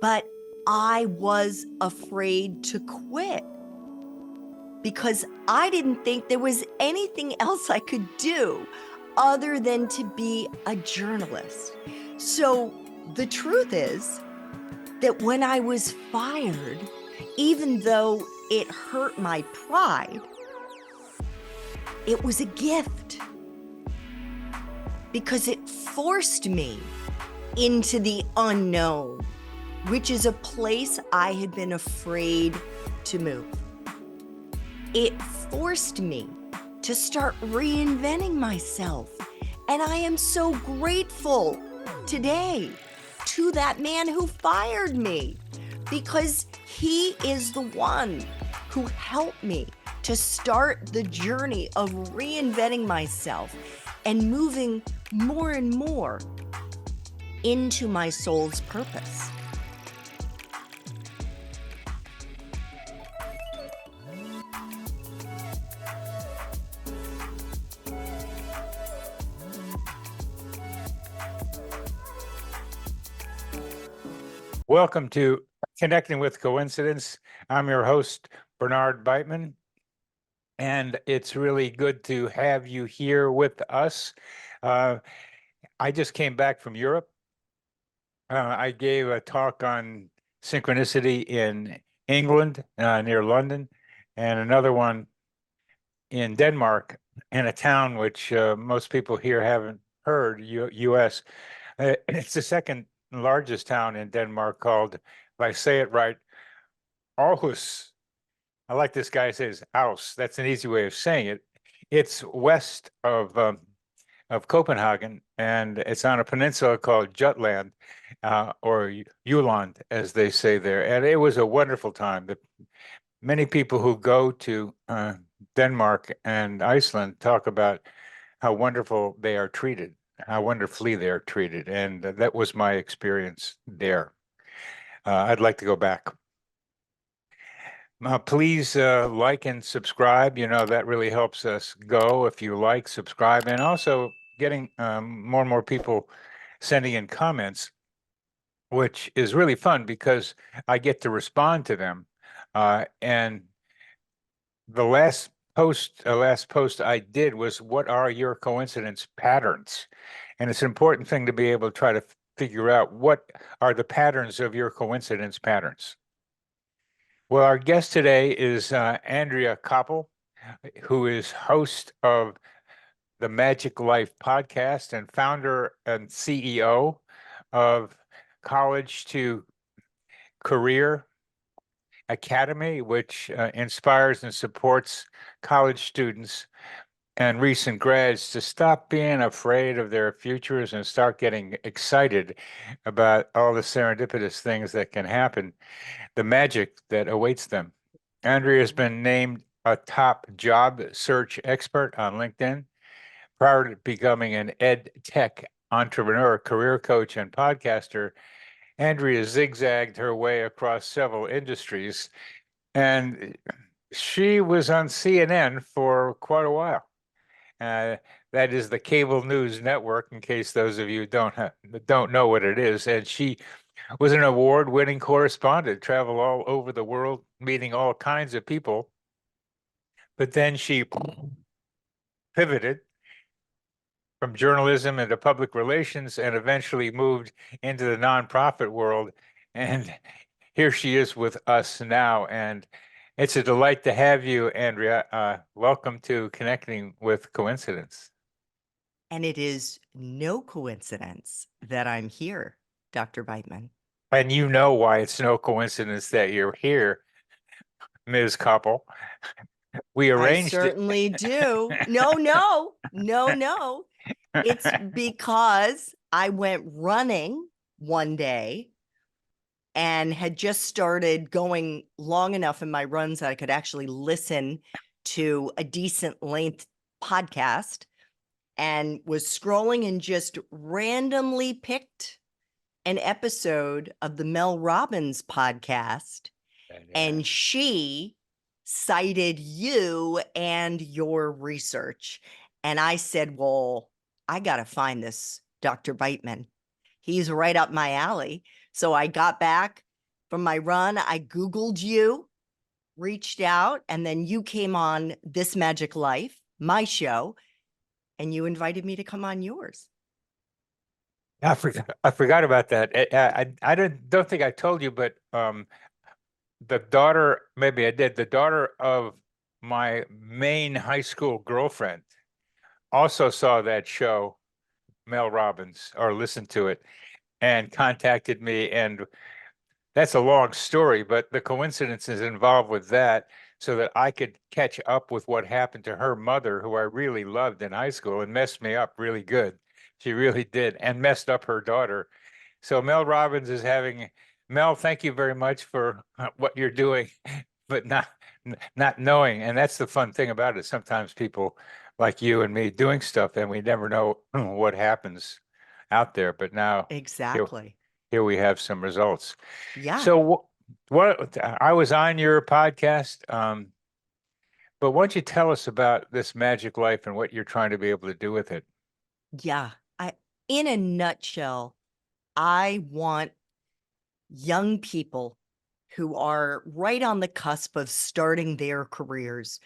But I was afraid to quit because I didn't think there was anything else I could do other than to be a journalist. So the truth is that when I was fired, even though it hurt my pride, it was a gift because it forced me into the unknown, which is a place I had been afraid to move. It forced me to start reinventing myself. And I am so grateful today to that man who fired me, because he is the one who helped me to start the journey of reinventing myself and moving more and more into my soul's purpose. Welcome to Connecting with Coincidence. I'm your host, Bernard Beitman, and it's really good to have you here with us. I just came back from Europe. I gave a talk on synchronicity in England, near London, and another one in Denmark, in a town which most people here haven't heard, U.S. It's the second largest town in Denmark, called, if I say it right, Aarhus. I like this guy says Aus. That's an easy way of saying it. It's west of Copenhagen, and it's on a peninsula called Jutland, or Jylland, as they say there. And it was a wonderful time. Many people who go to Denmark and Iceland talk about how wonderful they are treated, how wonderfully they are treated. And that was my experience there. I'd like to go back. Please like and subscribe. You know, that really helps us go if you like, subscribe, and also getting more and more people sending in comments, which is really fun because I get to respond to them. And the last post I did was, what are your coincidence patterns? And it's an important thing to be able to try to figure out, what are the patterns of your coincidence patterns? Well, our guest today is Andrea Koppel, who is host of the Magic Life podcast and founder and CEO of College to Career Academy, which inspires and supports college students and recent grads to stop being afraid of their futures and start getting excited about all the serendipitous things that can happen, the magic that awaits them. Andrea has been named a top job search expert on LinkedIn. Prior to becoming an ed tech entrepreneur, career coach, and podcaster, Andrea zigzagged her way across several industries, and she was on CNN for quite a while. That is the cable news network, in case those of you don't know what it is. And she was an award-winning correspondent, traveled all over the world, meeting all kinds of people. But then she pivoted from journalism into public relations and eventually moved into the nonprofit world. And here she is with us now. And it's a delight to have you, Andrea. Welcome to Connecting with Coincidence. And it is no coincidence that I'm here, Dr. Beitman. And you know why it's no coincidence that you're here, Ms. Koppel. We arranged I certainly do. No. It's because I went running one day and had just started going long enough in my runs that I could actually listen to a decent length podcast, and was scrolling and just randomly picked an episode of the Mel Robbins podcast. And she cited you and your research. And I said, well, I got to find this Dr. Beitman. He's right up my alley. So I got back, from my run. I Googled you, reached out, and then you came on This Magic Life, my show, and you invited me to come on yours. I forgot about that. I don't think I told you, but the daughter, maybe I did, the daughter of my main high school girlfriend also saw that show, Mel Robbins, or listened to it and contacted me. And that's a long story, but the coincidences involved with that so that I could catch up with what happened to her mother, who I really loved in high school and messed me up really good. She really did, and messed up her daughter. So Mel Robbins is having, Mel, thank you very much for what you're doing, but not knowing. And that's the fun thing about it. Sometimes people like you and me doing stuff and we never know what happens out there. But now here, Exactly. here we have some results. Yeah. So what I was on your podcast, but why don't you tell us about this magic life and what you're trying to be able to do with it? Yeah. In a nutshell, I want young people who are right on the cusp of starting their careers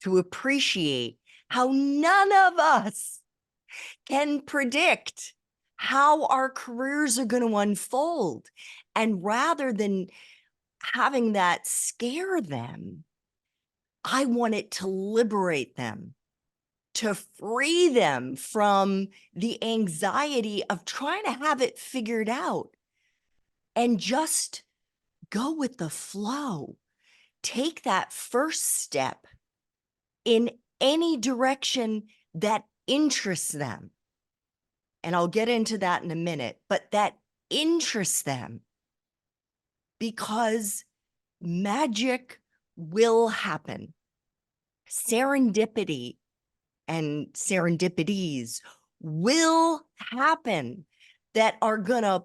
to appreciate how none of us can predict how our careers are going to unfold. And rather than having that scare them, I want it to liberate them, to free them from the anxiety of trying to have it figured out and just go with the flow. Take that first step in any direction that interests them. And I'll get into that in a minute, but that interests them, because magic will happen. Serendipity and serendipities will happen that are going to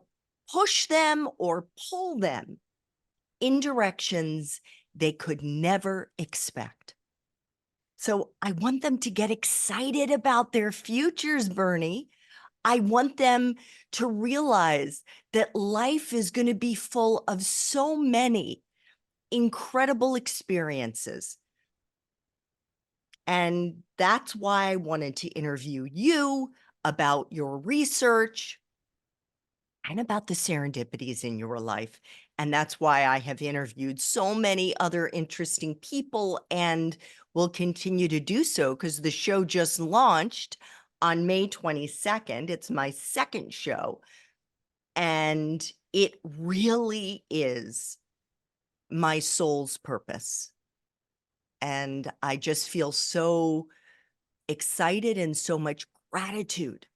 push them or pull them in directions they could never expect. So I want them to get excited about their futures, Bernie. I want them to realize that life is going to be full of so many incredible experiences. And that's why I wanted to interview you about your research and about the serendipities in your life. And that's why I have interviewed so many other interesting people and will continue to do so, because the show just launched on May 22nd. It's my second show. And it really is my soul's purpose. And I just feel so excited and so much gratitude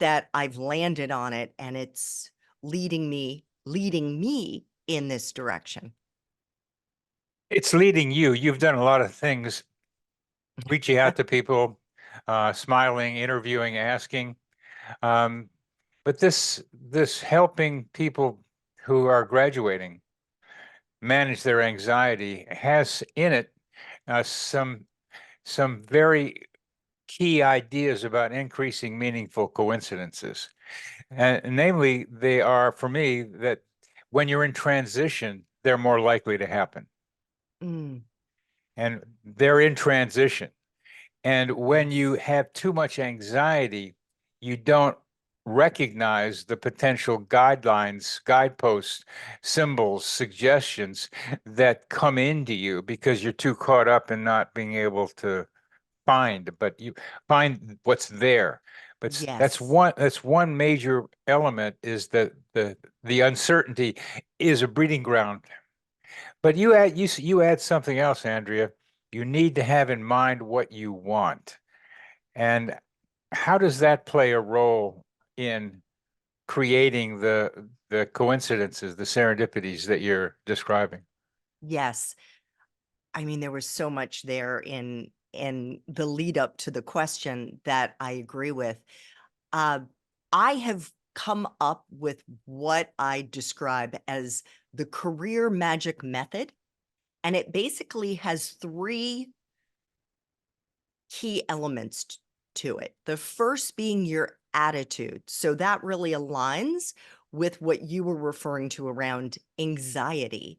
that I've landed on it, and it's leading me in this direction. It's leading you. You've done a lot of things, reaching out to people, smiling, interviewing, asking. But this helping people who are graduating manage their anxiety has in it some very key ideas about increasing meaningful coincidences. And namely, they are, for me, that when you're in transition, they're more likely to happen. Mm, And they're in transition. And when you yes. have too much anxiety, you don't recognize the potential guidelines, guideposts, symbols, suggestions that come into you because you're too caught up in not being able to find, but you find what's there. But Yes. that's one major element, is that the uncertainty is a breeding ground. But you add something else, Andrea. You need to have in mind what you want. And how does that play a role in creating the coincidences, the serendipities that you're describing? Yes. I mean, there was so much there in the lead up to the question that I agree with. Uh, I have come up with what I describe as the career magic method, and it basically has three key elements to it. The first being your attitude. So that really aligns with what you were referring to around anxiety.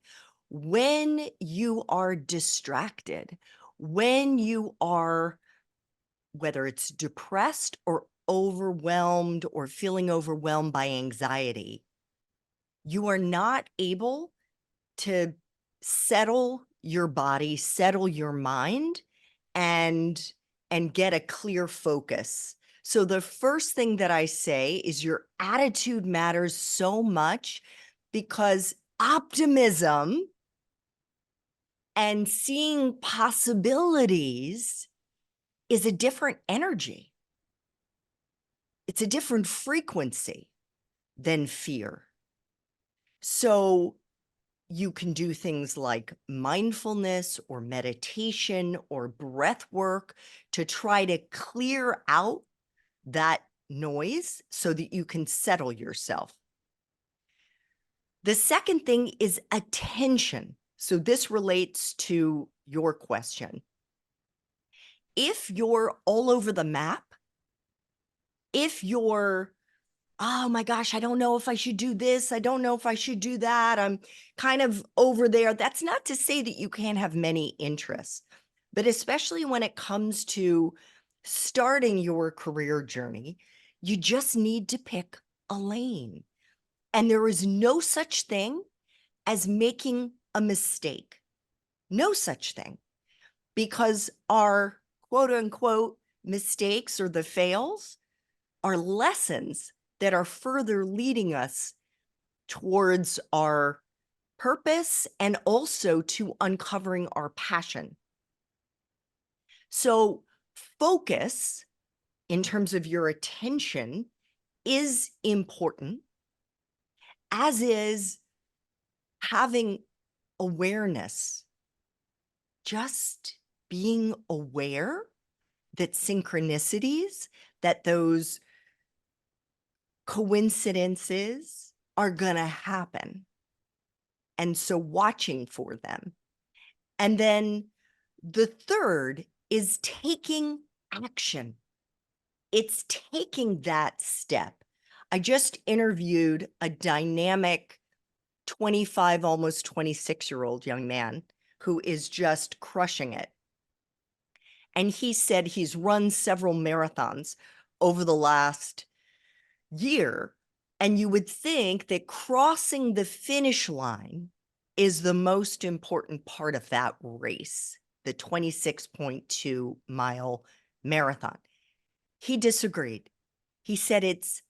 When you are distracted, when you are, whether it's depressed or overwhelmed or feeling overwhelmed by anxiety, you are not able to settle your body, settle your mind, and get a clear focus. So the first thing that I say is your attitude matters so much, because optimism and seeing possibilities is a different energy. It's a different frequency than fear. So you can do things like mindfulness or meditation or breath work to try to clear out that noise so that you can settle yourself. The second thing is attention. So this relates to your question. If you're all over the map, if you're, oh my gosh, I don't know if I should do this, I don't know if I should do that, I'm kind of over there, that's not to say that you can't have many interests, but especially when it comes to starting your career journey, you just need to pick a lane. And there is no such thing as making a mistake. No such thing. Because our quote unquote mistakes or the fails are lessons that are further leading us towards our purpose and also to uncovering our passion. So focus in terms of your attention is important, as is having awareness, just being aware that synchronicities, that those coincidences are going to happen. And so watching for them. And then the third is taking action. It's taking that step. I just interviewed a dynamic 25, almost 26-year-old young man who is just crushing it. And he said he's run several marathons over the last year. And you would think that crossing the finish line is the most important part of that race, the 26.2-mile marathon. He disagreed. He said it's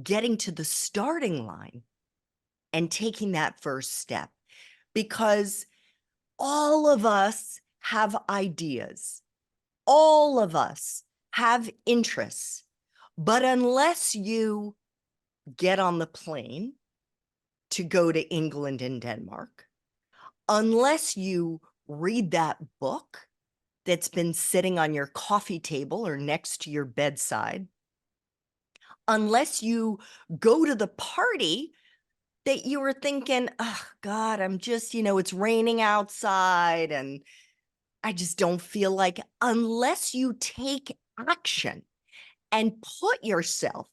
getting to the starting line and taking that first step, because all of us have ideas. All of us have interests. But unless you get on the plane to go to England and Denmark, unless you read that book that's been sitting on your coffee table or next to your bedside, unless you go to the party that you were thinking, oh God, I'm just, it's raining outside and I just don't feel like, unless you take action and put yourself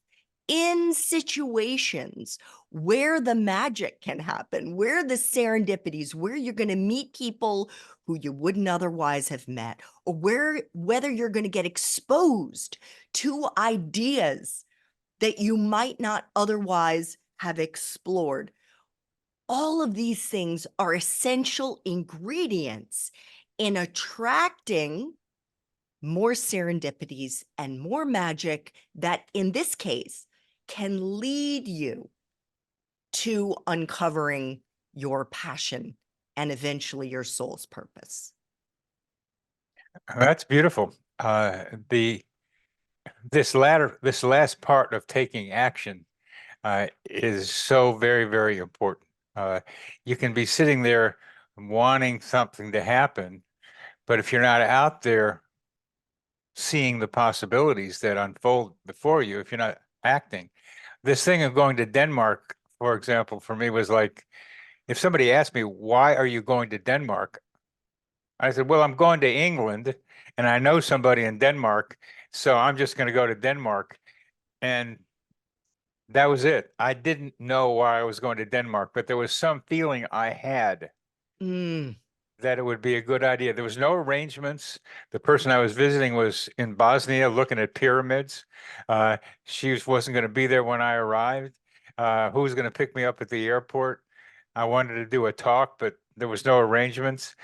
in situations where the magic can happen, where the serendipities, where you're going to meet people who you wouldn't otherwise have met, or whether you're going to get exposed to ideas that you might not otherwise have explored. All of these things are essential ingredients in attracting more serendipities and more magic that, in this case, can lead you to uncovering your passion and eventually your soul's purpose. That's beautiful. This last part of taking action is so very, very important. You can be sitting there wanting something to happen, but if you're not out there seeing the possibilities that unfold before you, if you're not acting, this thing of going to Denmark, for example, for me was like, if somebody asked me, why are you going to Denmark? I said, well, I'm going to England and I know somebody in Denmark, so I'm just going to go to Denmark. And That was it. I didn't know why I was going to Denmark, but there was some feeling I had Mm, that it would be a good idea. There was no arrangements. The person I was visiting was in Bosnia looking at pyramids. Uh, wasn't going to be there when I arrived. Who was going to pick me up at the airport? I wanted to do a talk, but there was no arrangements.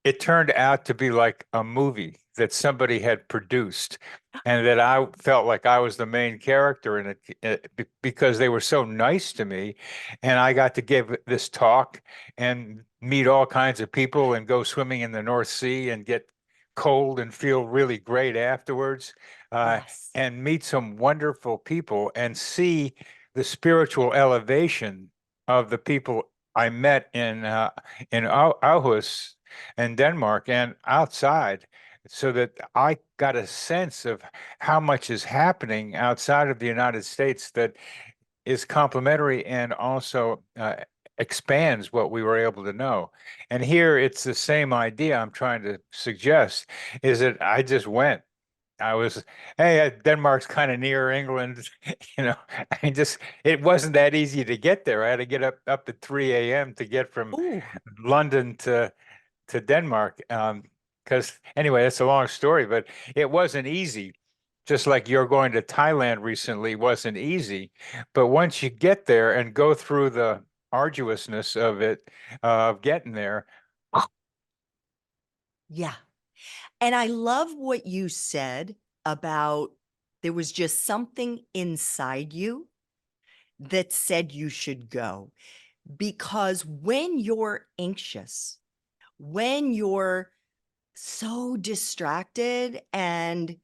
It turned out to be like a movie that somebody had produced, and that I felt like I was the main character in it, because they were so nice to me, and I got to give this talk and meet all kinds of people and go swimming in the North Sea and get cold and feel really great afterwards, uh, yes. and meet some wonderful people and see the spiritual elevation of the people I met in Aarhus and Denmark and outside, so that I got a sense of how much is happening outside of the United States that is complementary and also expands what we were able to know. And here it's the same idea I'm trying to suggest, is that I just went. I was, hey, Denmark's kind of near England, you know. It wasn't that easy to get there. I had to get up at 3 a.m. to get from Ooh, London to Denmark. Because anyway, that's a long story, but it wasn't easy. Just like you're going to Thailand recently wasn't easy. But once you get there and go through the arduousness of it, of getting there, yeah. And I love what you said about there was just something inside you that said you should go. Because when you're anxious, when you're so distracted and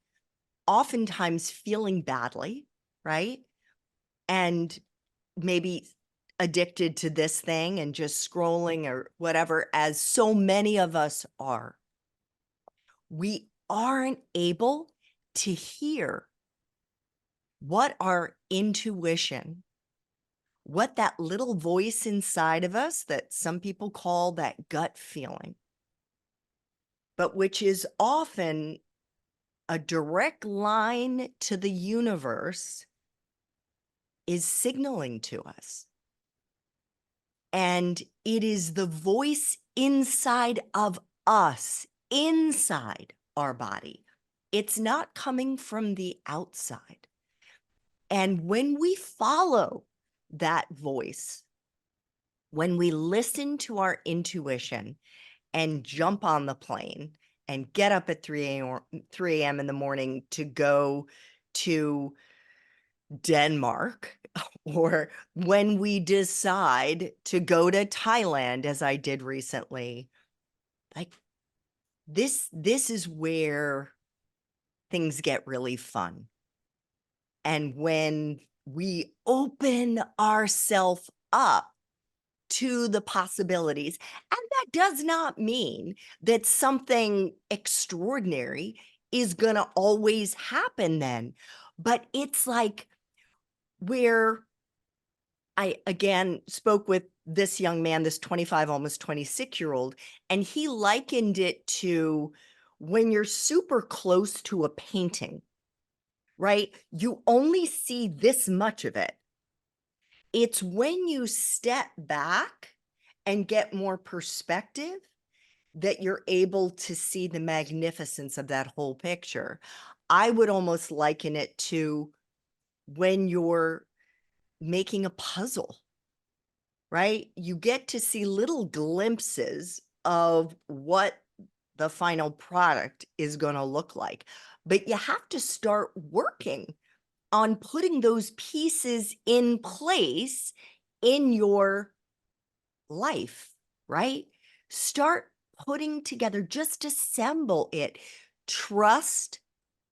oftentimes feeling badly, right? And maybe addicted to this thing and just scrolling or whatever, as so many of us are, we aren't able to hear what our intuition, what that little voice inside of us that some people call that gut feeling, but which is often a direct line to the universe, is signaling to us. And it is the voice inside of us, inside our body. It's not coming from the outside. And when we follow that voice, when we listen to our intuition and jump on the plane and get up at 3 a.m. in the morning to go to Denmark, or when we decide to go to Thailand, as I did recently, like this is where things get really fun. And when we open ourselves up to the possibilities, and that does not mean that something extraordinary is going to always happen then, but it's like where I again spoke with this young man, this 25, almost 26-year-old, and he likened it to when you're super close to a painting, right? You only see this much of it. It's when you step back and get more perspective that you're able to see the magnificence of that whole picture. I would almost liken it to when you're making a puzzle, right? You get to see little glimpses of what the final product is going to look like, but you have to start working on putting those pieces in place in your life, right? Start putting together, just assemble it. Trust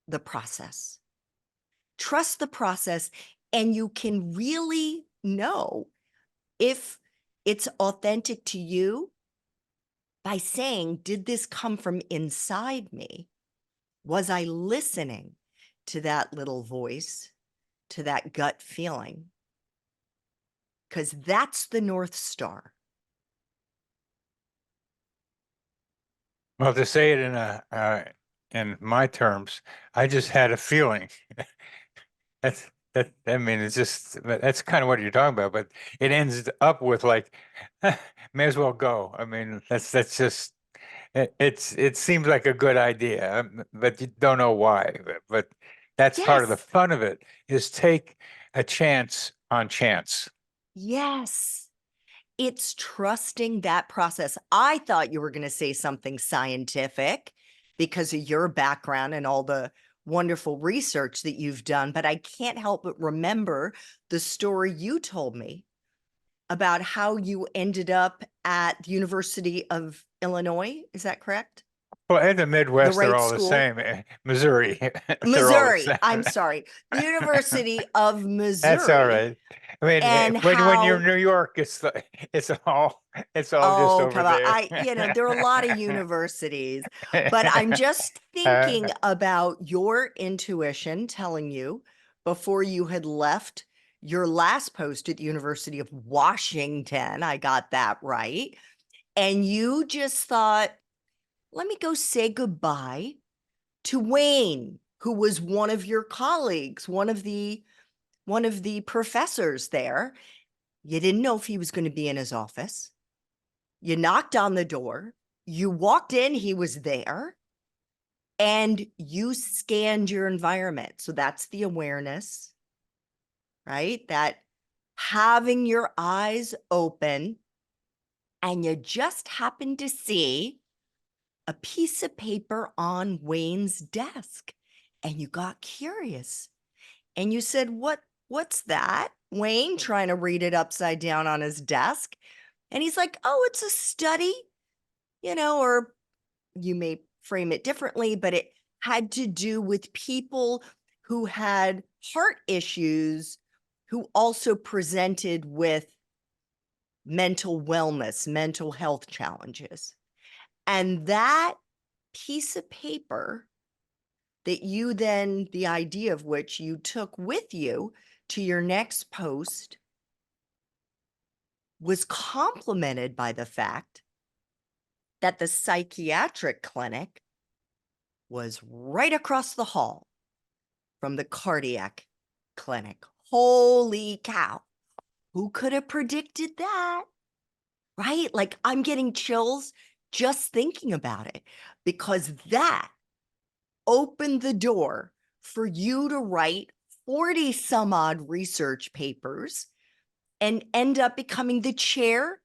the process. Trust the process, and you can really know if it's authentic to you by saying, did this come from inside me? Was I listening to that little voice, to that gut feeling? Because that's the North Star. well, to say it in my terms, I just had a feeling. That's I mean, it's just that's kind of what you're talking about, but it ends up with like, may as well go. I mean, that's just it seems like a good idea, but you don't know why. But that's part of the Yes. fun of it is take a chance on chance. Yes. It's trusting that process. I thought you were going to say something scientific because of your background and all the wonderful research that you've done, but I can't help but remember the story you told me about how you ended up at the University of Illinois. Is that correct? Well, in the The Midwest, they're right all the school? same. Missouri, they're all the Missouri. same. I'm sorry. The University of That's all Missouri. right. I mean, And when you're in how New York, it's all just Oh, over come on. there. There are a lot of universities, but I'm just thinking Uh, about your intuition telling you before you had left your last post at the University of Washington. I got that right. And you just thought, let me go say goodbye to Wayne, who was one of your colleagues, one of the professors there. You didn't know if he was going to be in his office. You knocked on the door, you walked in, he was there, and you scanned your environment. So that's the awareness, right? That having your eyes open, and you just happened to see a piece of paper on Wayne's desk, and you got curious and you said, what's that? Wayne trying to read it upside down on his desk. And he's like, oh, it's a study, or you may frame it differently, but it had to do with people who had heart issues who also presented with mental wellness, mental health challenges. And that piece of paper that you then, the idea of which you took with you to your next post, was complemented by the fact that the psychiatric clinic was right across the hall from the cardiac clinic. Holy cow. Who could have predicted that? Right? Like, I'm getting chills just thinking about it, because that opened the door for you to write 40 some odd research papers and end up becoming the chair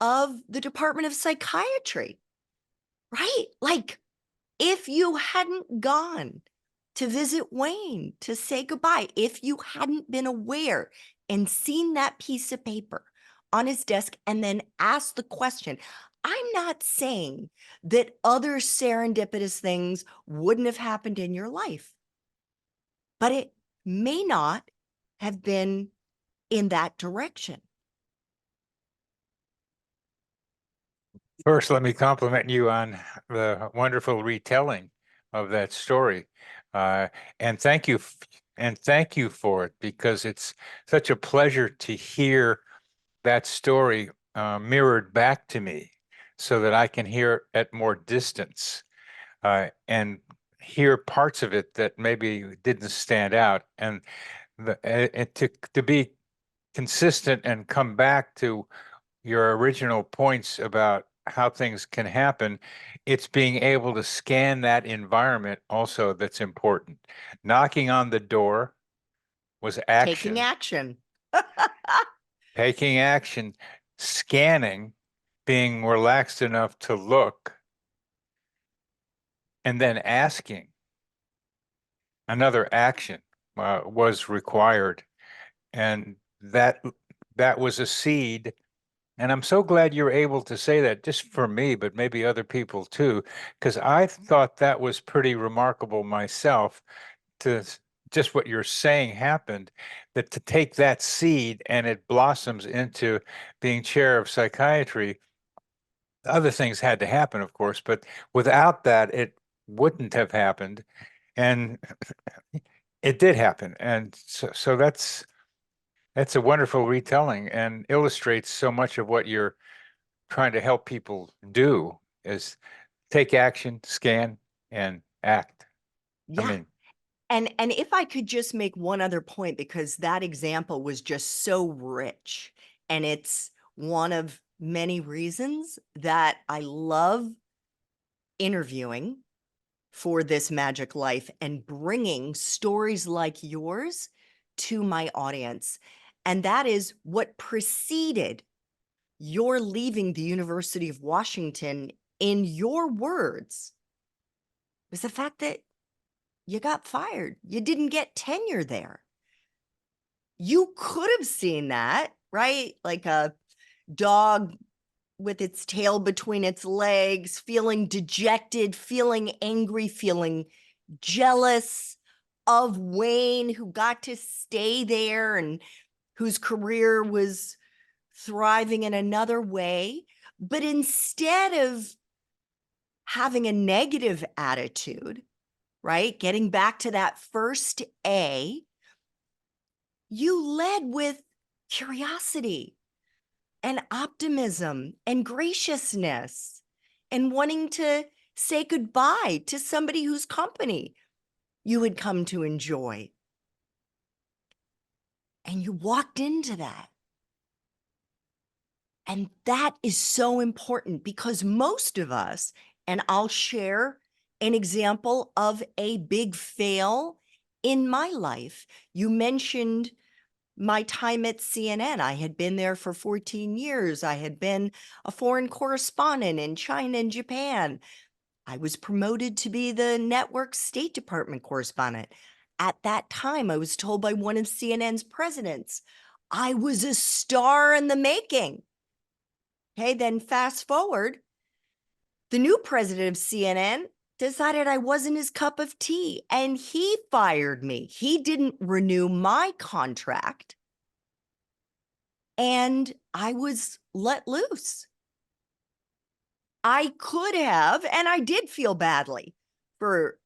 of the Department of Psychiatry, right? Like, if you hadn't gone to visit Wayne to say goodbye, if you hadn't been aware and seen that piece of paper on his desk and then asked the question, I'm not saying that other serendipitous things wouldn't have happened in your life, but it may not have been in that direction. First, let me compliment you on the wonderful retelling of that story. Uh, and thank you, and thank you for it, because it's such a pleasure to hear that story mirrored back to me so that I can hear it at more distance and hear parts of it that maybe didn't stand out. And to be consistent and come back to your original points about how things can happen, it's being able to scan that environment also that's important. Knocking on the door was Taking action, action. taking action, scanning, being relaxed enough to look, and then asking. Another action was required, and that was a seed. And I'm so glad you're able to say that, just for me, but maybe other people too, because I thought that was pretty remarkable myself, to just what you're saying happened, that to take that seed and it blossoms into being chair of psychiatry. Other things had to happen, of course, but without that, it wouldn't have happened. And it did happen. And so that's a wonderful retelling and illustrates so much of what you're trying to help people do is take action, scan, and act. I Yeah. mean, And if I could just make one other point, because that example was just so rich, and it's one of many reasons that I love interviewing for This Magic Life and bringing stories like yours to my audience. And that is what preceded your leaving the University of Washington, in your words, was the fact that you got fired. You didn't get tenure there. You could have seen that, right? Like a dog with its tail between its legs, feeling dejected, feeling angry, feeling jealous of Wayne, who got to stay there and whose career was thriving in another way. But instead of having a negative attitude, right? Getting back to that first A, you led with curiosity and optimism and graciousness and wanting to say goodbye to somebody whose company you had come to enjoy. And you walked into that. And that is so important, because most of us, and I'll share an example of a big fail in my life. You mentioned my time at CNN. I had been there for 14 years. I had been a foreign correspondent in China and Japan. I was promoted to be the network State Department correspondent. At that time, I was told by one of CNN's presidents, I was a star in the making. Okay, then fast forward, the new president of CNN decided I wasn't his cup of tea, and he fired me. He didn't renew my contract, and I was let loose. I could have, and I did feel badly for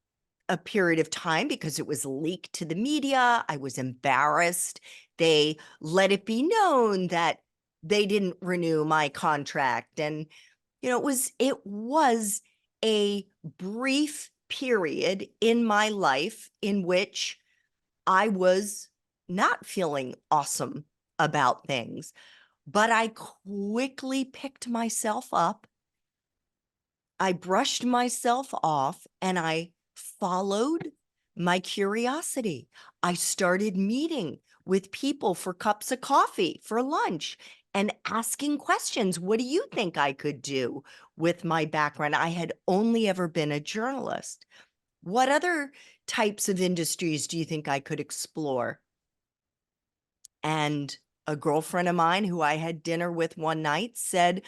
a period of time because it was leaked to the media. I was embarrassed. They let it be known that they didn't renew my contract. And, it was a brief period in my life in which I was not feeling awesome about things. But I quickly picked myself up. I brushed myself off and I followed my curiosity. I started meeting with people for cups of coffee, for lunch, and asking questions. What do you think I could do with my background? I had only ever been a journalist. What other types of industries do you think I could explore? And a girlfriend of mine who I had dinner with one night said,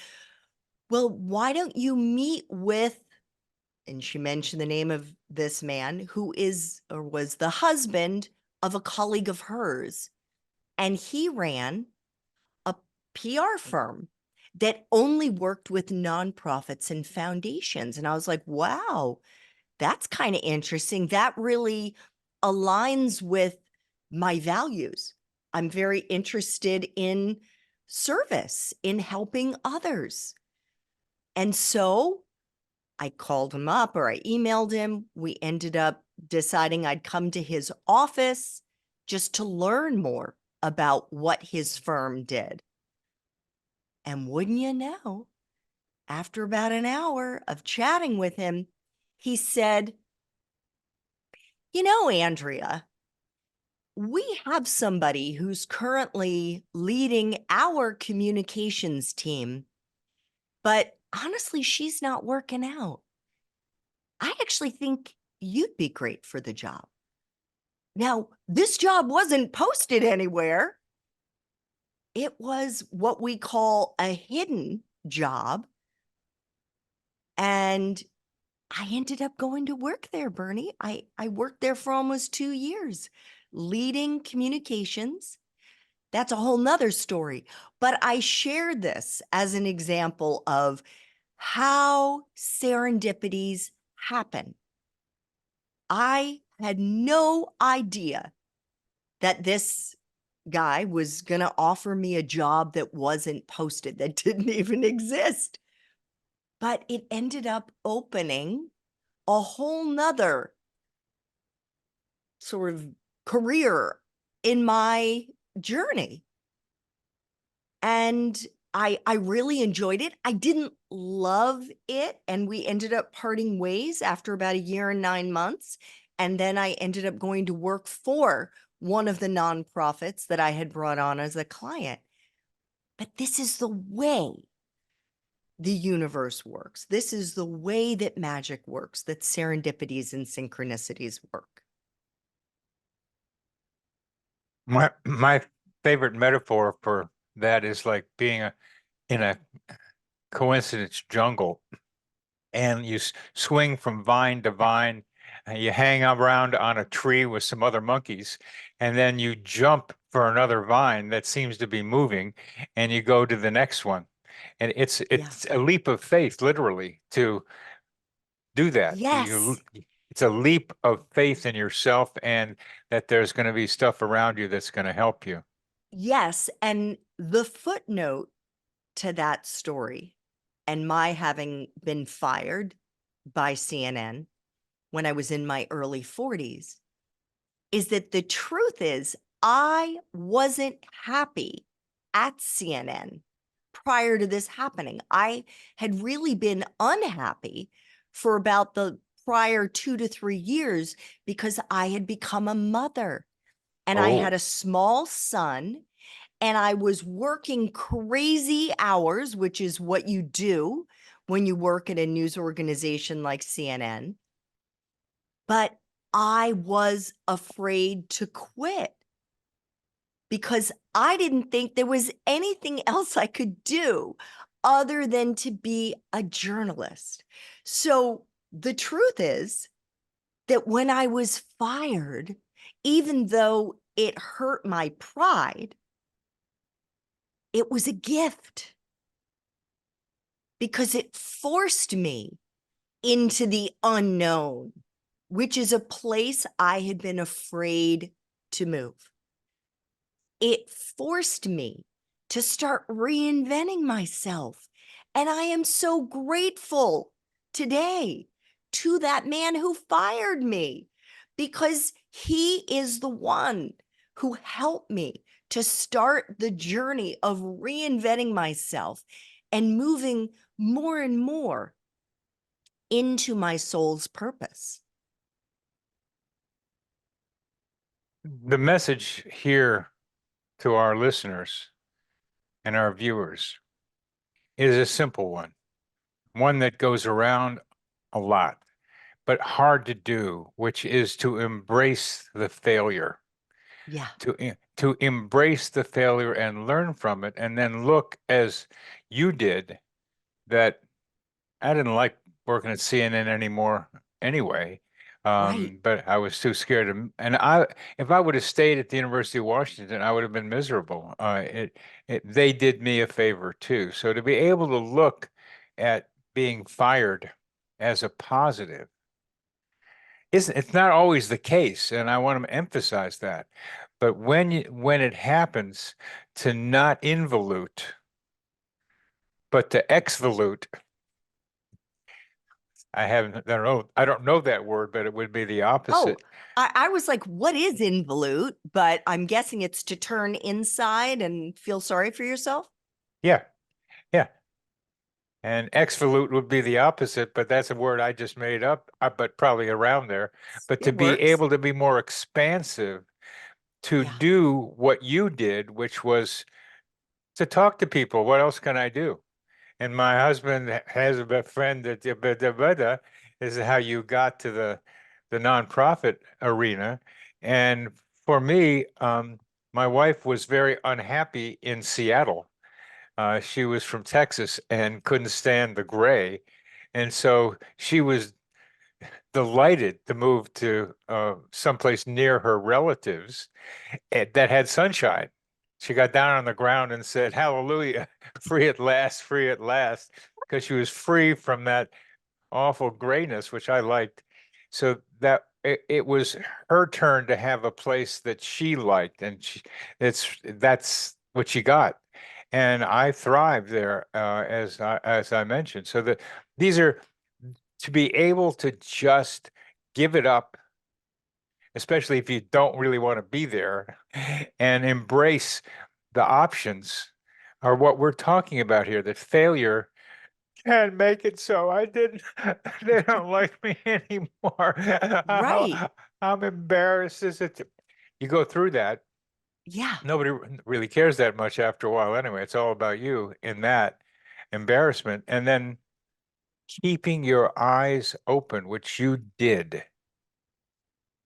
well, why don't you meet with, and she mentioned the name of this man who is or was the husband of a colleague of hers. And he ran a PR firm that only worked with nonprofits and foundations. And I was like, wow, that's kind of interesting. That really aligns with my values. I'm very interested in service, in helping others. And so I called him up, or I emailed him. We ended up deciding I'd come to his office just to learn more about what his firm did. And wouldn't you know, after about an hour of chatting with him, he said, Andrea, we have somebody who's currently leading our communications team, but honestly, she's not working out. I actually think you'd be great for the job. Now, this job wasn't posted anywhere. It was what we call a hidden job. And I ended up going to work there, Bernie. I worked there for almost 2 years, leading communications. That's a whole nother story. But I shared this as an example of how serendipities happen. I had no idea that this guy was going to offer me a job that wasn't posted, that didn't even exist. But it ended up opening a whole nother sort of career in my journey. And I really enjoyed it. I didn't love it. And we ended up parting ways after about a year and 9 months. And then I ended up going to work for one of the nonprofits that I had brought on as a client. But this is the way the universe works. This is the way that magic works, that serendipities and synchronicities work. My favorite metaphor for that is like being in a coincidence jungle, and you swing from vine to vine, and you hang around on a tree with some other monkeys, and then you jump for another vine that seems to be moving, and you go to the next one. And it's Yeah. it's a leap of faith, literally, to do that. Yes. It's a leap of faith in yourself, and that there's going to be stuff around you that's going to help you. Yes. And the footnote to that story and my having been fired by CNN when I was in my early 40s is that the truth is I wasn't happy at CNN prior to this happening. I had really been unhappy for about the prior 2 to 3 years because I had become a mother and I had Oh, a small son and I was working crazy hours, which is what you do when you work at a news organization like CNN. But I was afraid to quit because I didn't think there was anything else I could do other than to be a journalist. So the truth is that when I was fired, even though it hurt my pride, it was a gift because it forced me into the unknown, which is a place I had been afraid to move. It forced me to start reinventing myself. And I am so grateful today to that man who fired me because he is the one who helped me to start the journey of reinventing myself and moving more and more into my soul's purpose. the message here to our listeners and our viewers is a simple one that goes around a lot, but hard to do, which is to embrace the failure, Yeah, to embrace the failure and learn from it, and then look as you did, that I didn't like working at CNN anymore anyway. right. But I was too scared to, and if I would have stayed at the University of Washington, I would have been miserable. They did me a favor too. So to be able to look at being fired as a positive isn't, it's not always the case, and I want to emphasize that. But when it happens, to not involute, but to exvolute. I don't know that word, but it would be the Oh, opposite. I was like, what is involute? But I'm guessing it's to turn inside and feel sorry for yourself. Yeah, yeah. And exvolute would be the opposite, but that's a word I just made up, but probably around there. But to It be works. able to be more expansive, to Yeah, do what you did, which was to talk to people. What else can I do? And my husband has a friend that is how you got to the nonprofit arena. And for me, my wife was very unhappy in Seattle. She was from Texas and couldn't stand the gray. And so she was delighted to move to someplace near her relatives that had sunshine. She got down on the ground and said, "Hallelujah, free at last," because she was free from that awful grayness, which I liked. So that it was her turn to have a place that she liked, and that's what she got. And I thrived there, as I mentioned. So that these are to be able to just give it up especially if you don't really want to be there, and embrace the options are what we're talking about here, that failure can't make it so I didn't, they don't like me anymore. Right. How embarrassed is it? You go through that. Yeah. Nobody really cares that much after a while anyway. It's all about you in that embarrassment. And then keeping your eyes open, which you did.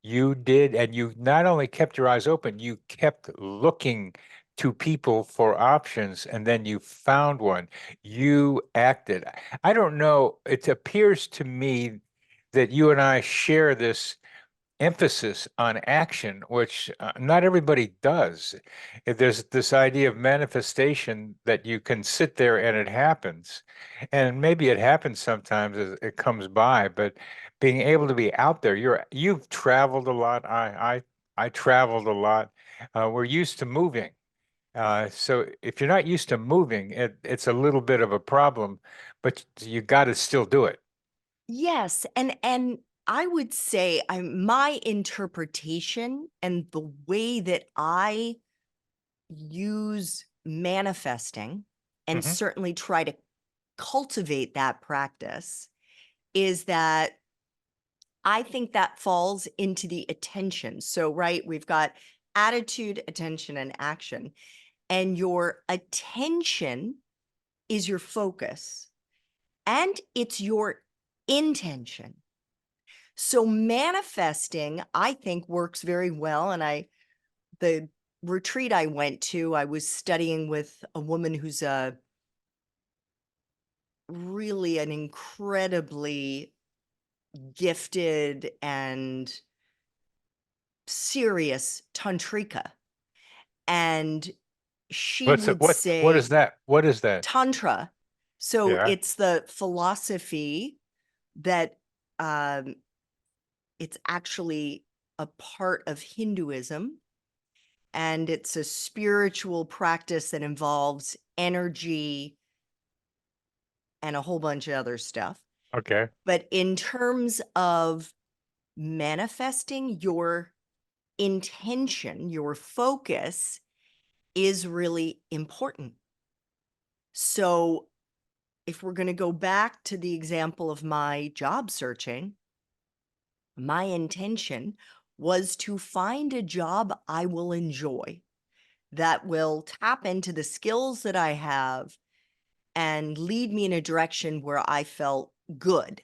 You did, and you not only kept your eyes open, you kept looking to people for options, and then you found one. You acted. I don't know. It appears to me that you and I share this emphasis on action, which not everybody does. There's this idea of manifestation that you can sit there and it happens. And maybe it happens sometimes as it comes by, but being able to be out there, you've traveled a lot. I traveled a lot. We're used to moving. So if you're not used to moving, it's a little bit of a problem, but you got to still do it. Yes. And I would say my interpretation and the way that I use manifesting and Hmm. certainly try to cultivate that practice is that I think that falls into the attention. So, right, we've got attitude, attention, and action. And your attention is your focus and it's your intention. So, manifesting, I think, works very well. And the retreat I went to, I was studying with a woman who's really an incredibly gifted and serious tantrika. And she would What is say that? What is that? tantra. So Yeah. it's the philosophy that um, it's actually a part of Hinduism. And it's a spiritual practice that involves energy and a whole bunch of other stuff. Okay. But in terms of manifesting, your intention, your focus is really important. So, if we're going to go back to the example of my job searching, my intention was to find a job I will enjoy that will tap into the skills that I have and lead me in a direction where I felt good,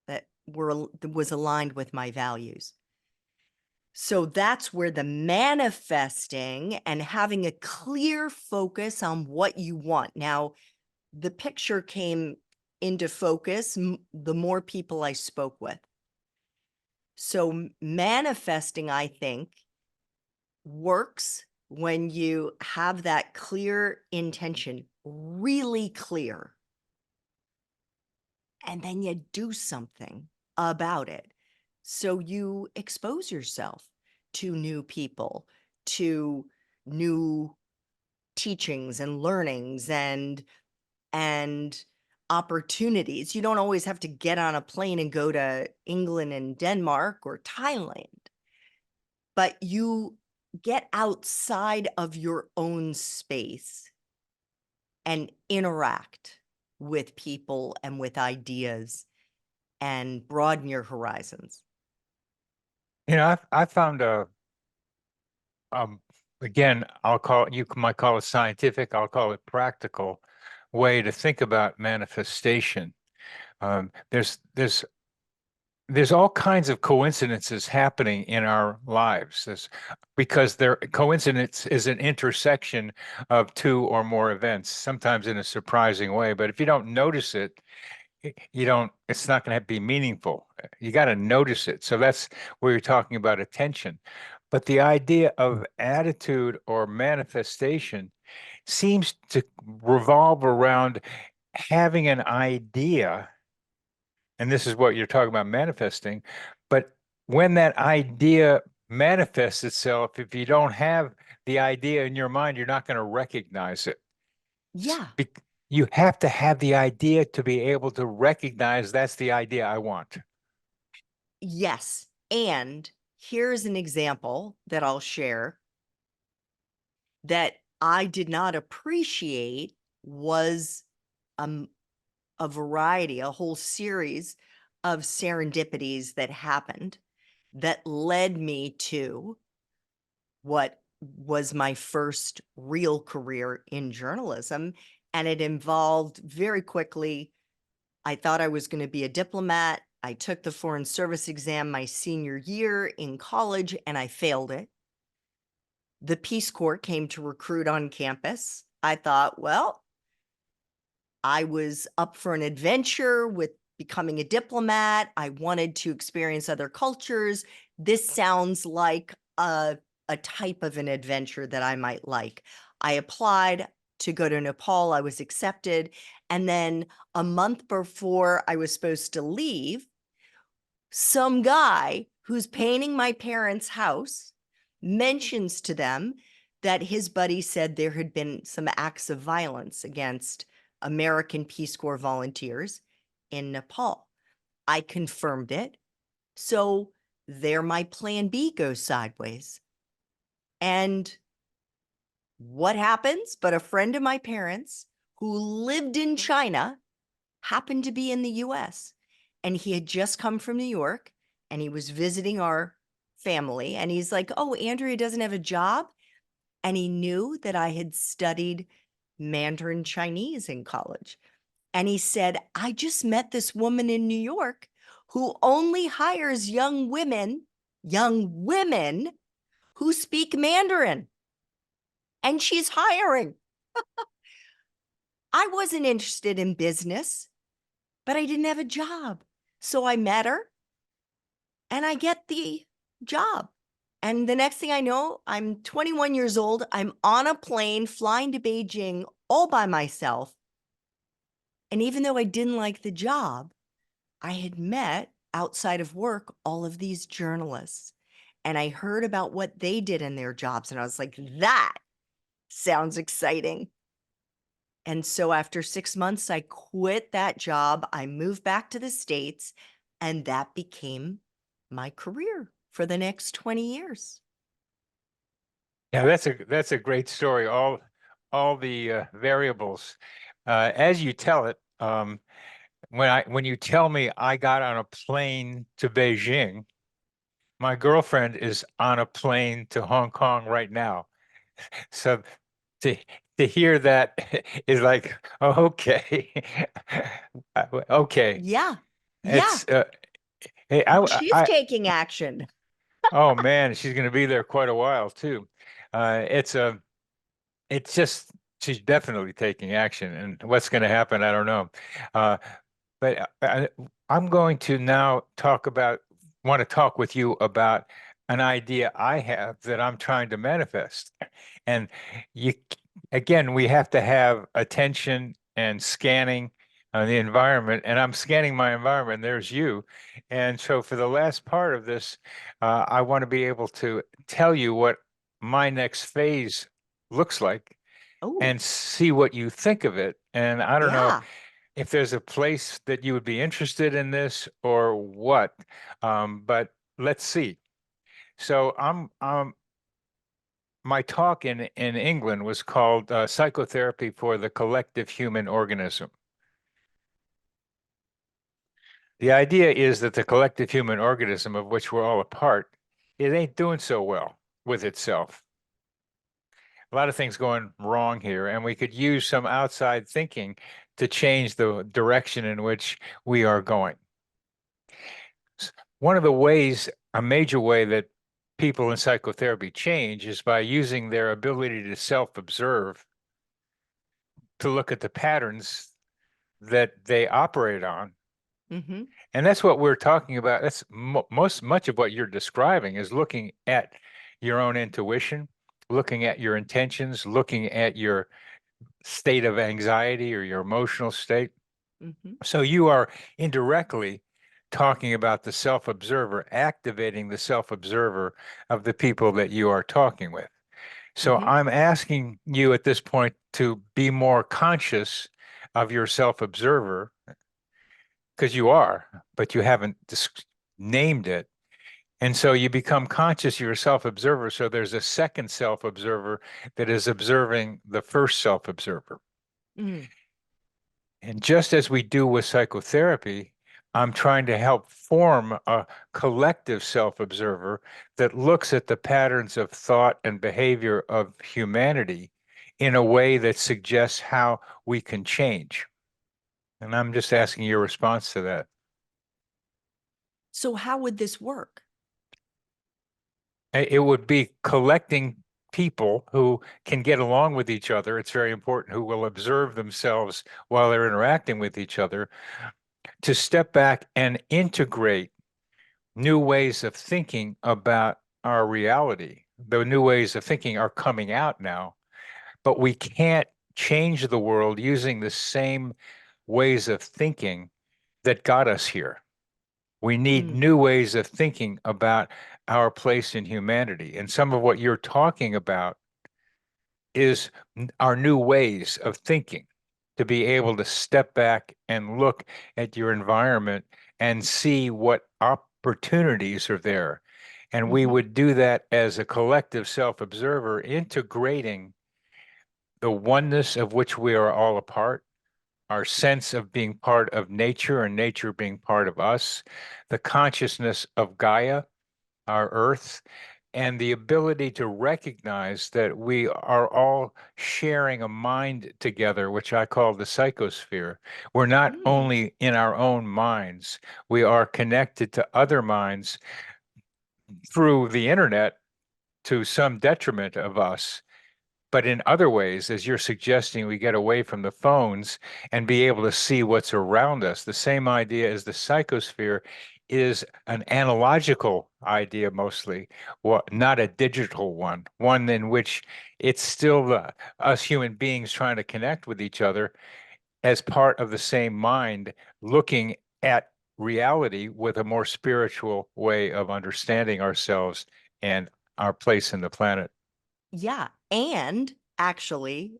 that was aligned with my values. So that's where the manifesting and having a clear focus on what you want. Now, the picture came into focus the more people I spoke with. So manifesting, I think, works when you have that clear intention, really clear, and then you do something about it. So you expose yourself to new people, to new teachings and learnings and opportunities. You don't always have to get on a plane and go to England and Denmark or Thailand, but you get outside of your own space and interact with people and with ideas and broaden your horizons. I found um, again, you might call it scientific, I'll call it practical way to think about manifestation. Um, there's there's there's all kinds of coincidences happening in our lives. Because coincidence is an intersection of two or more events, sometimes in a surprising way. But if you don't notice it, you don't, it's not going to be meaningful. You got to notice it. So that's where you're talking about attention. But the idea of attitude or manifestation seems to revolve around having an idea, and this is what you're talking about manifesting. But when that idea manifests itself, if you don't have the idea in your mind, you're not going to recognize it. Yeah. You have to have the idea to be able to recognize that's the idea I want. Yes. And here's an example that I'll share that I did not appreciate was um, a variety, a whole series of serendipities that happened that led me to what was my first real career in journalism. And it involved very quickly, I thought I was going to be a diplomat. I took the Foreign Service exam my senior year in college and I failed it. The Peace Corps came to recruit on campus. I thought, well, I was up for an adventure with becoming a diplomat. I wanted to experience other cultures. This sounds like a type of an adventure that I might like. I applied to go to Nepal. I was accepted. And then a month before I was supposed to leave, some guy who's painting my parents' house mentions to them that his buddy said there had been some acts of violence against American Peace Corps volunteers in Nepal. I confirmed it. So there my plan B goes sideways. And what happens? But a friend of my parents who lived in China happened to be in the US. And he had just come from New York and he was visiting our family. And he's like, oh, Andrea doesn't have a job. And he knew that I had studied Mandarin Chinese in college. And he said, I just met this woman in New York who only hires young women who speak Mandarin. And she's hiring. I wasn't interested in business, but I didn't have a job. So I met her and I get the job. And the next thing I know, I'm 21 years old. I'm on a plane flying to Beijing all by myself. And even though I didn't like the job, I had met outside of work all of these journalists. And I heard about what they did in their jobs. And I was like, that sounds exciting. And so after 6 months, I quit that job. I moved back to the States, and that became my career for the next 20 years. Yeah, that's a great story. All the variables, as you tell it. When you tell me I got on a plane to Beijing, my girlfriend is on a plane to Hong Kong right now. So to to hear that is like, oh, okay, okay. Yeah. Yeah. It's hey, Well, she's taking action. oh man, she's going to be there quite a while too. It's a it's just she's definitely taking action, and what's going to happen, I don't know. Uh, but I'm going to now want to talk with you about an idea I have that I'm trying to manifest. And you, again, we have to have attention and scanning on the environment. And I'm scanning my environment. There's you. And so for the last part of this, I want to be able to tell you what my next phase looks like Oh, and see what you think of it. And I don't know yeah. if there's a place that you would be interested in this or what, but let's see. So my talk in England was called Psychotherapy for the Collective Human Organism. The idea is that the collective human organism, of which we're all a part, it ain't doing so well with itself. A lot of things going wrong here, and we could use some outside thinking to change the direction in which we are going. One of the ways, a major way that people in psychotherapy change is by using their ability to self-observe to look at the patterns that they operate on. Mm-hmm. And that's what we're talking about. That's much of what you're describing is looking at your own intuition, looking at your intentions, looking at your state of anxiety or your emotional state. Mm-hmm. So you are indirectly talking about the self-observer, activating the self-observer of the people that you are talking with. So Mm-hmm. I'm asking you at this point to be more conscious of your self-observer because you are, but you haven't named it. And so you become conscious, you're a self-observer. So there's a second self-observer that is observing the first self-observer. Mm, And just as we do with psychotherapy, I'm trying to help form a collective self-observer that looks at the patterns of thought and behavior of humanity in a way that suggests how we can change. And I'm just asking your response to that. so how would this work? It would be collecting people who can get along with each other. It's very important, who will observe themselves while they're interacting with each other, to step back and integrate new ways of thinking about our reality. The new ways of thinking are coming out now, but we can't change the world using the same ways of thinking that got us here. We need Mm, new ways of thinking about our place in humanity. And some of what you're talking about is our new ways of thinking, to be able to step back and look at your environment and see what opportunities are there. And we mhm, would do that as a collective self-observer, integrating the oneness of which we are all a part, our sense of being part of nature and nature being part of us, the consciousness of Gaia, our earth, and the ability to recognize that we are all sharing a mind together, which I call the psychosphere. We're not mm. only in our own minds, we are connected to other minds through the internet to some detriment of us. But in other ways, as you're suggesting, we get away from the phones and be able to see what's around us. The same idea as the psychosphere is an analogical idea mostly, not a digital one, one in which it's still us human beings trying to connect with each other as part of the same mind, looking at reality with a more spiritual way of understanding ourselves and our place in the planet. Yeah, and actually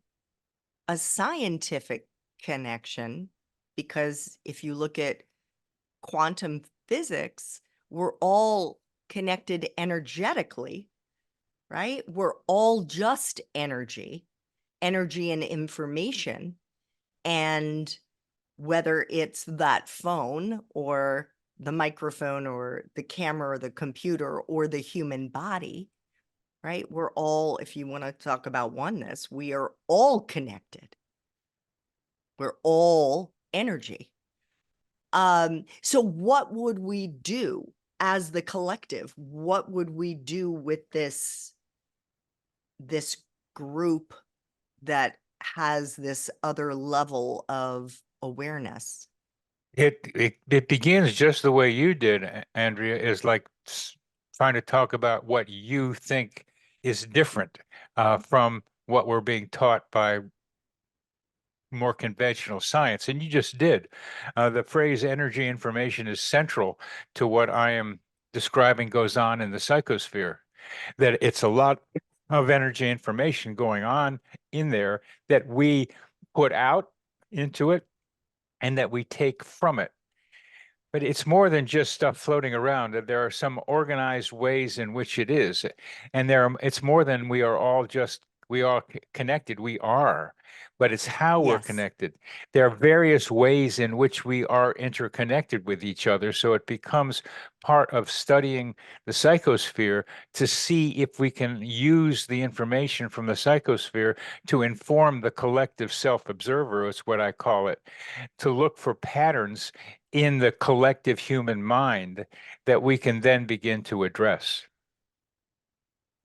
a scientific connection, because if you look at quantum physics, we're all connected energetically, right? We're all just energy, energy and information. And whether it's that phone or the microphone or the camera or the computer or the human body, right? We're all, if you want to talk about oneness, we are all connected. We're all energy. So what would we do as the collective? What would we do with this group that has this other level of awareness? It begins just the way you did, Andrea, is like trying to talk about what you think is different from what we're being taught by more conventional science. And you just did. The phrase energy information is central to what I am describing goes on in the psychosphere, that it's a lot of energy information going on in there that we put out into it and that we take from it. But it's more than just stuff floating around. There are some organized ways in which it is. And it's more than we are connected. We are, but it's how we're Yes. connected. There are various ways in which we are interconnected with each other. So it becomes part of studying the psychosphere to see if we can use the information from the psychosphere to inform the collective self-observer, is what I call it, to look for patterns in the collective human mind that we can then begin to address.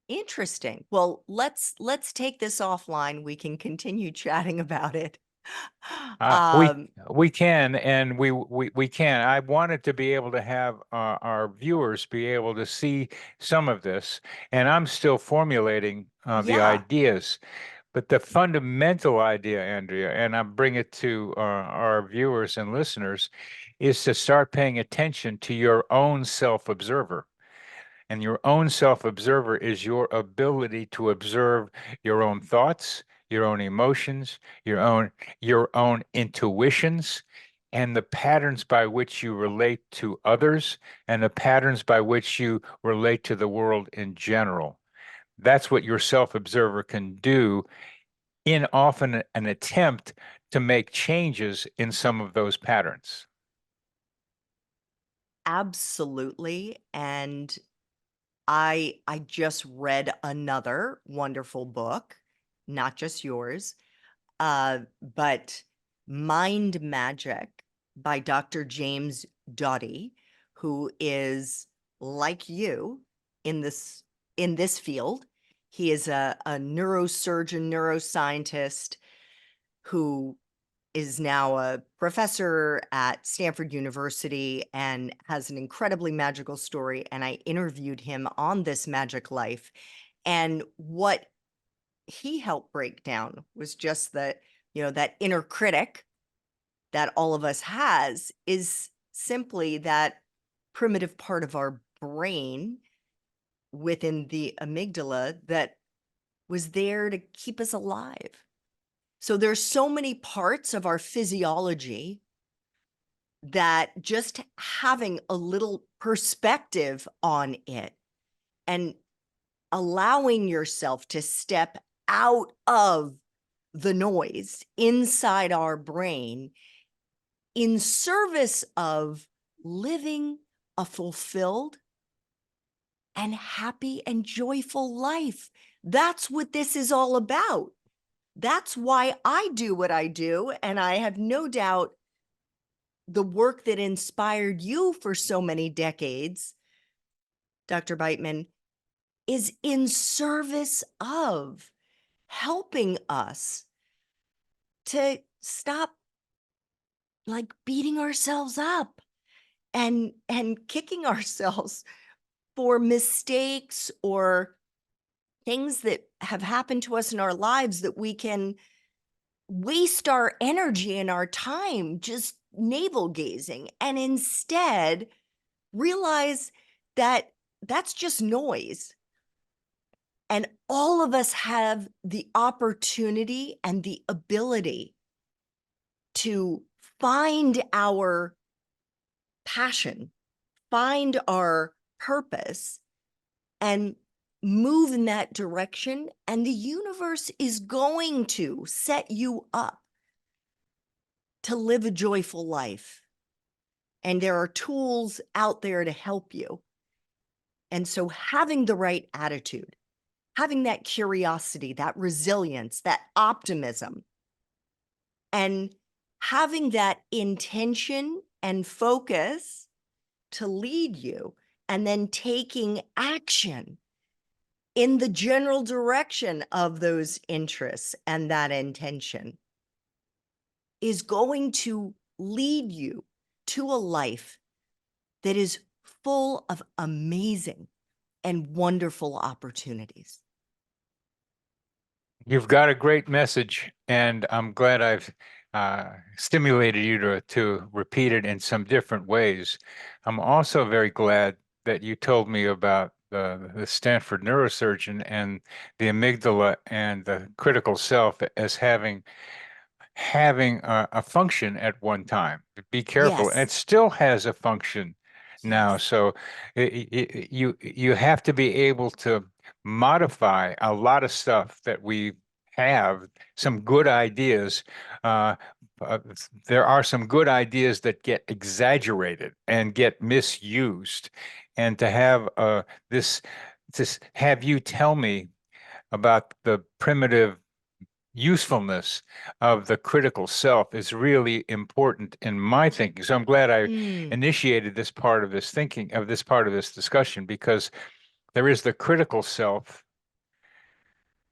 Interesting. Well, let's take this offline. We can continue chatting about it. Uh, we Um, we can, and we can. I wanted to be able to have our viewers be able to see some of this, and I'm still formulating the yeah, ideas. But the fundamental idea, Andrea, and I bring it to our viewers and listeners, is to start paying attention to your own self-observer. And your own self-observer is your ability to observe your own thoughts, your own emotions, your own intuitions, and the patterns by which you relate to others and the patterns by which you relate to the world in general. That's what your self-observer can do in often an attempt to make changes in some of those patterns. Absolutely. And I just read another wonderful book, not just yours, but Mind Magic by Dr. James Doughty, who is like you in this field. He is a neurosurgeon, neuroscientist who is now a professor at Stanford University and has an incredibly magical story. And I interviewed him on This Magic Life. And what he helped break down was just that, that inner critic that all of us has is simply that primitive part of our brain within the amygdala that was there to keep us alive. So there's so many parts of our physiology that just having a little perspective on it and allowing yourself to step out of the noise inside our brain in service of living a fulfilled and happy and joyful life. That's what this is all about. That's why I do what I do. And I have no doubt the work that inspired you for so many decades, Dr. Beitman, is in service of helping us to stop like beating ourselves up and kicking ourselves for mistakes or things that have happened to us in our lives that we can waste our energy and our time just navel gazing, and instead realize that that's just noise. And all of us have the opportunity and the ability to find our passion, find our purpose, and move in that direction. And the universe is going to set you up to live a joyful life. And there are tools out there to help you. And so having the right attitude, having that curiosity, that resilience, that optimism, and having that intention and focus to lead you, and then taking action in the general direction of those interests and that intention is going to lead you to a life that is full of amazing and wonderful opportunities. You've got a great message, and I'm glad I've stimulated you to repeat it in some different ways. I'm also very glad that you told me about the Stanford neurosurgeon and the amygdala and the critical self as having a function at one time. Be careful, and Yes. it still has a function now. Yes. So you have to be able to modify a lot of stuff that we have. Some good ideas. Uh, uh, there are some good ideas that get exaggerated and get misused, and to have this have you tell me about the primitive usefulness of the critical self is really important in my thinking. So I'm glad I Mm, initiated this part of this thinking, of this part of this discussion, because there is the critical self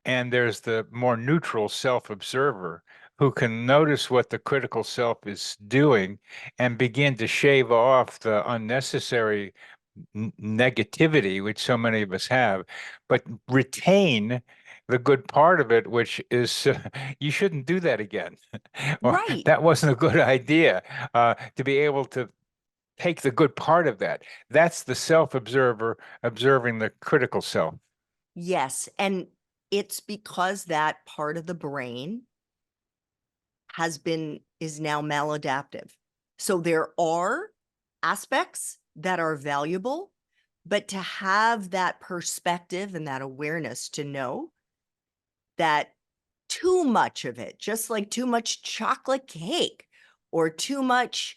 and there's the more neutral self-observer who can notice what the critical self is doing and begin to shave off the unnecessary negativity, which so many of us have, but retain the good part of it, which is you shouldn't do that again. Or right. that wasn't a good idea. To be able to take the good part of that. That's the self-observer observing the critical self. Yes. And it's because that part of the brain is now maladaptive. So there are aspects that are valuable, but to have that perspective and that awareness to know that too much of it, just like too much chocolate cake or too much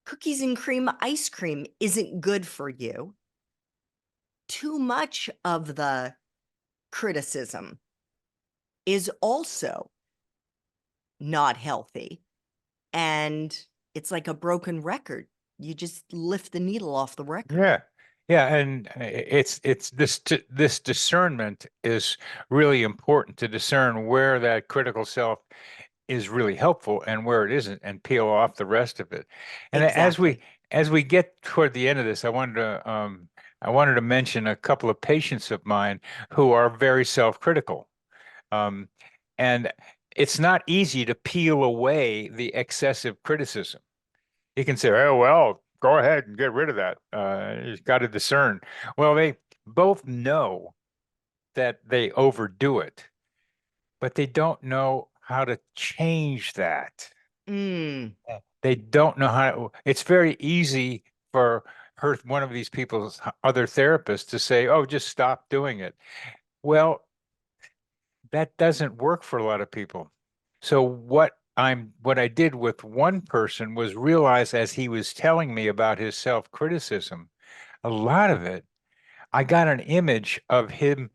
cookies and cream ice cream, isn't good for you. Too much of the criticism is also not healthy. And it's like a broken record. You just lift the needle off the record. Yeah. Yeah, and it's this discernment is really important to discern where that critical self is really helpful and where it isn't, and peel off the rest of it. And Exactly. as we get toward the end of this, I wanted to mention a couple of patients of mine who are very self-critical. Um, and it's not easy to peel away the excessive criticism. You can say, oh, well, go ahead and get rid of that. You've got to discern. Well, they both know that they overdo it, but they don't know how to change that. Mm. They don't know how. It's very easy for one of these people's other therapists to say, oh, just stop doing it. Well, that doesn't work for a lot of people. So what I did with one person was realize as he was telling me about his self-criticism, a lot of it, I got an image of him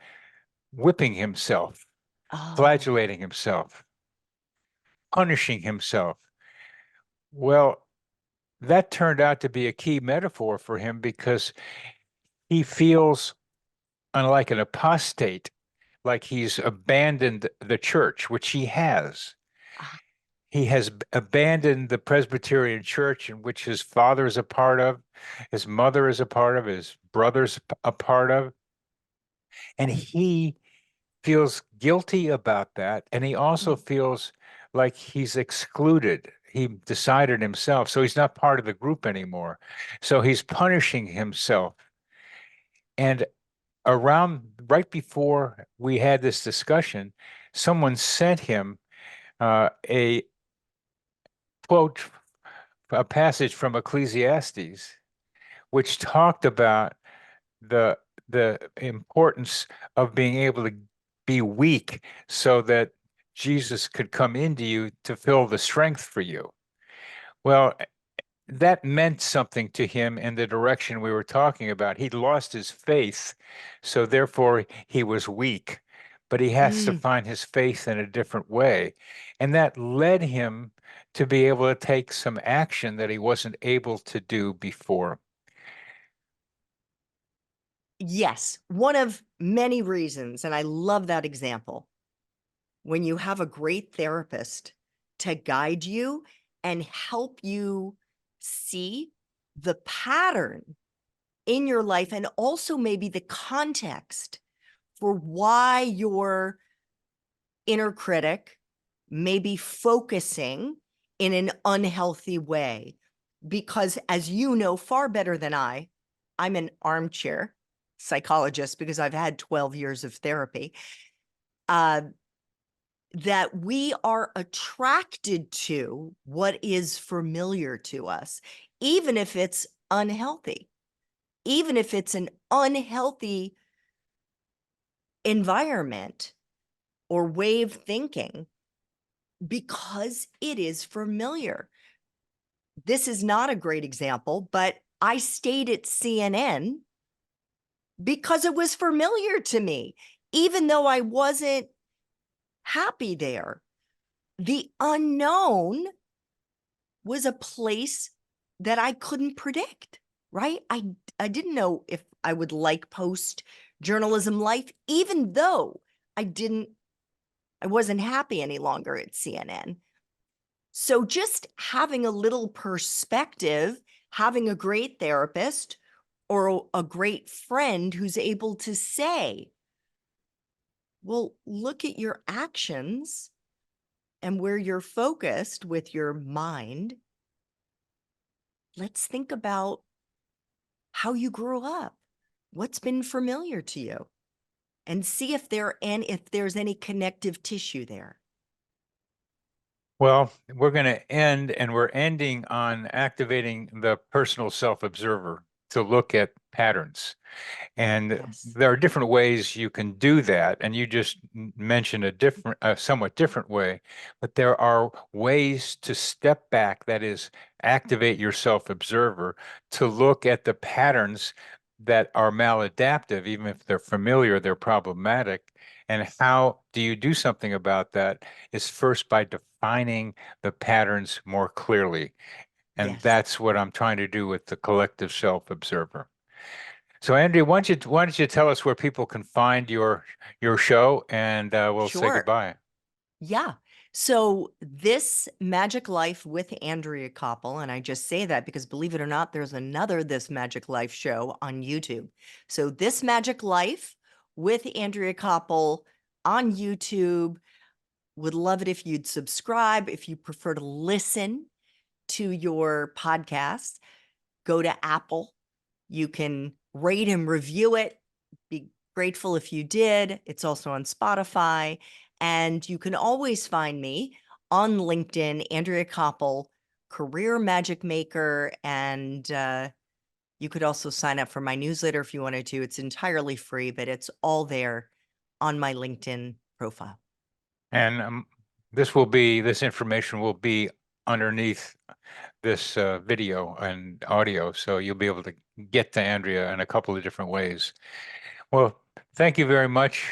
whipping himself, Oh. flagellating himself, punishing himself. Well, that turned out to be a key metaphor for him because he feels unlike an apostate, like he's abandoned the church, which he has. Ah. He has abandoned the Presbyterian church in which his father is a part of, his mother is a part of, his brother's a part of, and he feels guilty about that. And he also Mm. feels like he's excluded. He decided himself, so he's not part of the group anymore. So he's punishing himself. And around right before we had this discussion, someone sent him a quote, a passage from Ecclesiastes, which talked about the the importance of being able to be weak so that Jesus could come into you to fill the strength for you. Well, that meant something to him in the direction we were talking about. He'd lost his faith, so therefore he was weak, but he has to Mm. find his faith in a different way. And that led him to be able to take some action that he wasn't able to do before. Yes, one of many reasons, and I love that example. When you have a great therapist to guide you and help you see the pattern in your life and also maybe the context for why your inner critic may be focusing in an unhealthy way. Because as you know far better than I'm an armchair psychologist because I've had 12 years of therapy. That we are attracted to what is familiar to us, even if it's unhealthy, even if it's an unhealthy environment or way of thinking, because it is familiar. This is not a great example, but I stayed at CNN because it was familiar to me, even though I wasn't happy there. The unknown was a place that I couldn't predict, right? I didn't know if I would like post journalism life, even though I wasn't happy any longer at CNN. So just having a little perspective, having a great therapist or a great friend who's able to say, well, look at your actions and where you're focused with your mind. Let's think about how you grew up, what's been familiar to you, and see if there's any connective tissue there. Well, we're going to end, and we're ending on activating the personal self-observer to look at patterns. And Yes. there are different ways you can do that. And you just mentioned a somewhat different way, but there are ways to step back, that is, activate your self-observer to look at the patterns that are maladaptive, even if they're familiar, they're problematic. And how do you do something about that is first by defining the patterns more clearly. And Yes. that's what I'm trying to do with the collective self-observer. So, Andrea, why don't you tell us where people can find your show, and we'll say Sure. goodbye. Yeah. So this Magic Life with Andrea Koppel, and I just say that because believe it or not, there's another This Magic Life show on YouTube. So This Magic Life with Andrea Koppel on YouTube. Would love it if you'd subscribe. If you prefer to listen to your podcast, go to Apple. You can rate and review it. Be grateful if you did. It's also on Spotify. And you can always find me on LinkedIn, Andrea Koppel, career magic maker. And you could also sign up for my newsletter if you wanted to. It's entirely free, but it's all there on my LinkedIn profile. And this information will be underneath this video and audio, so you'll be able to get to Andrea in a couple of different ways. Well, thank you very much.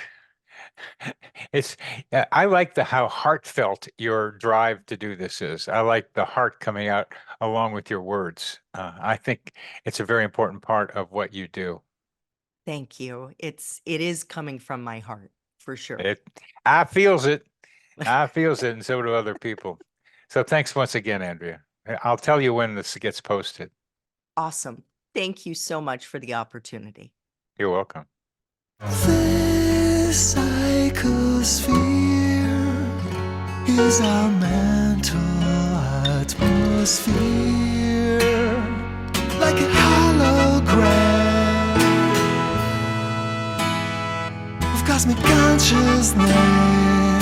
It's I like the how heartfelt your drive to do this is. I like the heart coming out along with your words. I think it's a very important part of what you do. Thank you. It is coming from my heart for sure. It I feels it. I feels it, and so do other people. So thanks once again, Andrea. I'll tell you when this gets posted. Awesome. Thank you so much for the opportunity. You're welcome. This psychosphere is our mental atmosphere, like a hologram of cosmic consciousness.